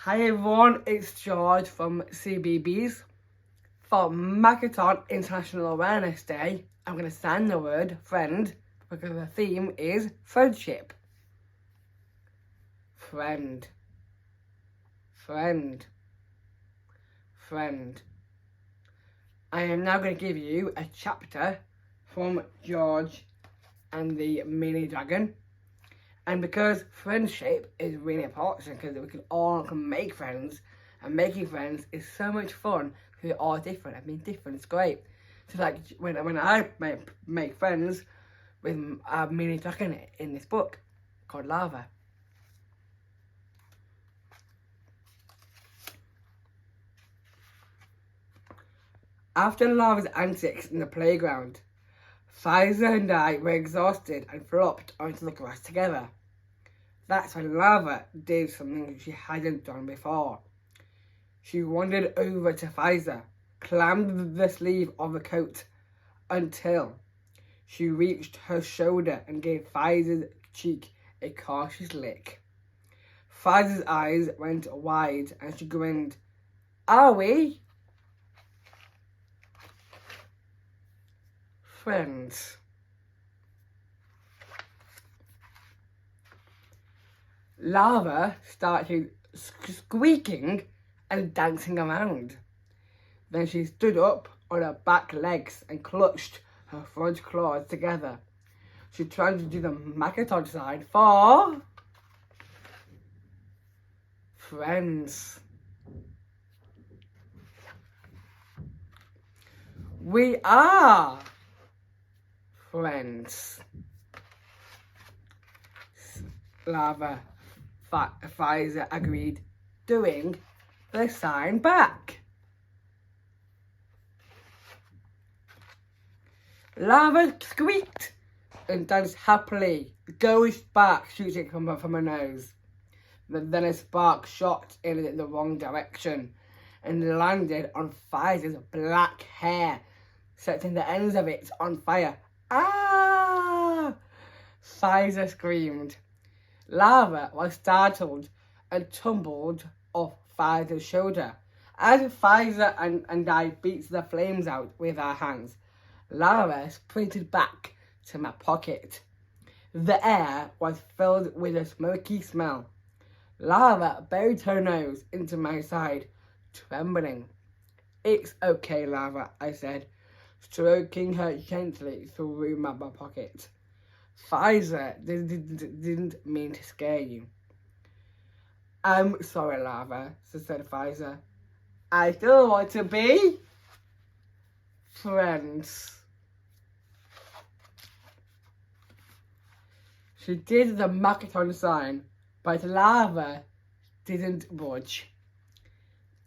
Hi everyone, it's George from CBBS. For Makaton International Awareness Day, I'm going to send the word friend because the theme is friendship. Friend. Friend. Friend. I am now going to give you a chapter from George and the Mini Dragon. And because friendship is really important, because we can all make friends, and making friends is so much fun because we're all different. I mean, different is great. So like when I make friends with a mini dragon in this book called Lava. After Lava's antics in the playground, Pfizer and I were exhausted and flopped onto the grass together. That's when Lava did something she hadn't done before. She wandered over to Pfizer, climbed the sleeve of the coat until she reached her shoulder and gave Pfizer's cheek a cautious lick. Pfizer's eyes went wide and she grinned. Are we? Friends. Lava started squeaking and dancing around. Then she stood up on her back legs and clutched her front claws together. She tried to do the Makaton sign for friends. We are friends. Lava Pfizer agreed, doing the sign back. Lava squeaked and danced happily, a ghost spark shooting from her nose. Then a spark shot in the wrong direction and landed on Pfizer's black hair, setting the ends of it on fire. Ah! Pfizer screamed. Lava was startled and tumbled off Pfizer's shoulder. As Pfizer and I beat the flames out with our hands, Lava sprinted back to my pocket. The air was filled with a smoky smell. Lava buried her nose into my side, trembling. It's okay, Lava, I said, stroking her gently through my pocket. Pfizer didn't mean to scare you. I'm sorry, Lava, said Pfizer. I still want to be friends. She did the Makaton sign, but Lava didn't budge.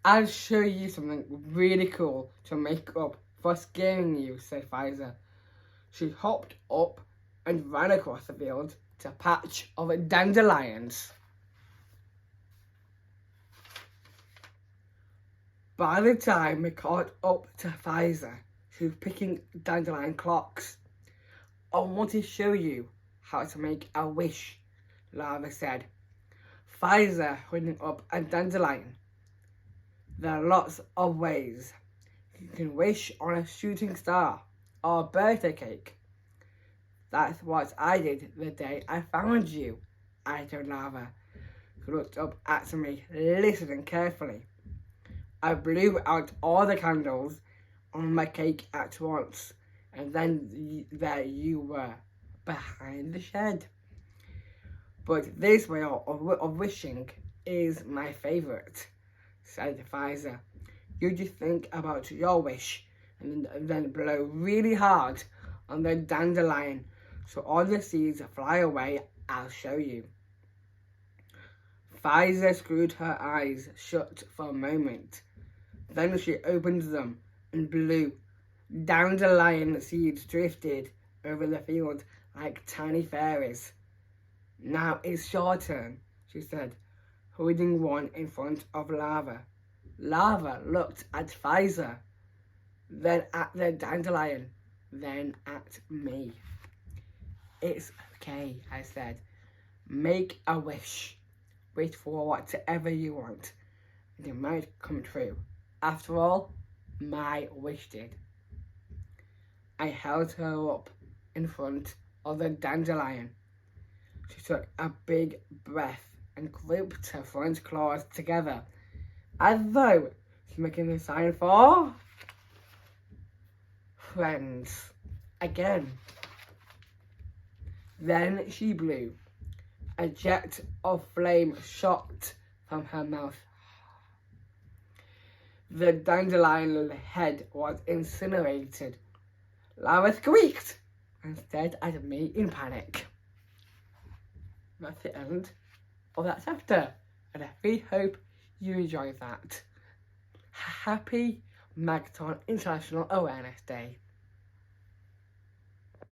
I'll show you something really cool to make up for scaring you, said Pfizer. She hopped up and ran across the field to a patch of dandelions. By the time we caught up to Pfizer, she was picking dandelion clocks. I want to show you how to make a wish, Lava said. Pfizer holding up a dandelion. There are lots of ways. You can wish on a shooting star or a birthday cake. That's what I did the day I found you, I told Lava, who looked up at me, listening carefully. I blew out all the candles on my cake at once, and then there you were, behind the shed. But this way of wishing is my favourite, said Pfizer. You just think about your wish and then blow really hard on the dandelion so all the seeds fly away. I'll show you. Pfizer screwed her eyes shut for a moment. Then she opened them and blew. Dandelion seeds drifted over the field like tiny fairies. Now it's your turn, she said, holding one in front of Lava. Lava looked at Pfizer, then at the dandelion, then at me. It's okay, I said. Make a wish. Wish for whatever you want. and it might come true. After all, my wish did. I held her up in front of the dandelion. She took a big breath and gripped her front claws together, as though she's making a sign for friends again. Then she blew. A jet of flame shot from her mouth. The dandelion head was incinerated. Lara squeaked and stared at me in panic. That's the end of that chapter, and I really hope you enjoyed that. Happy Makaton International Awareness Day.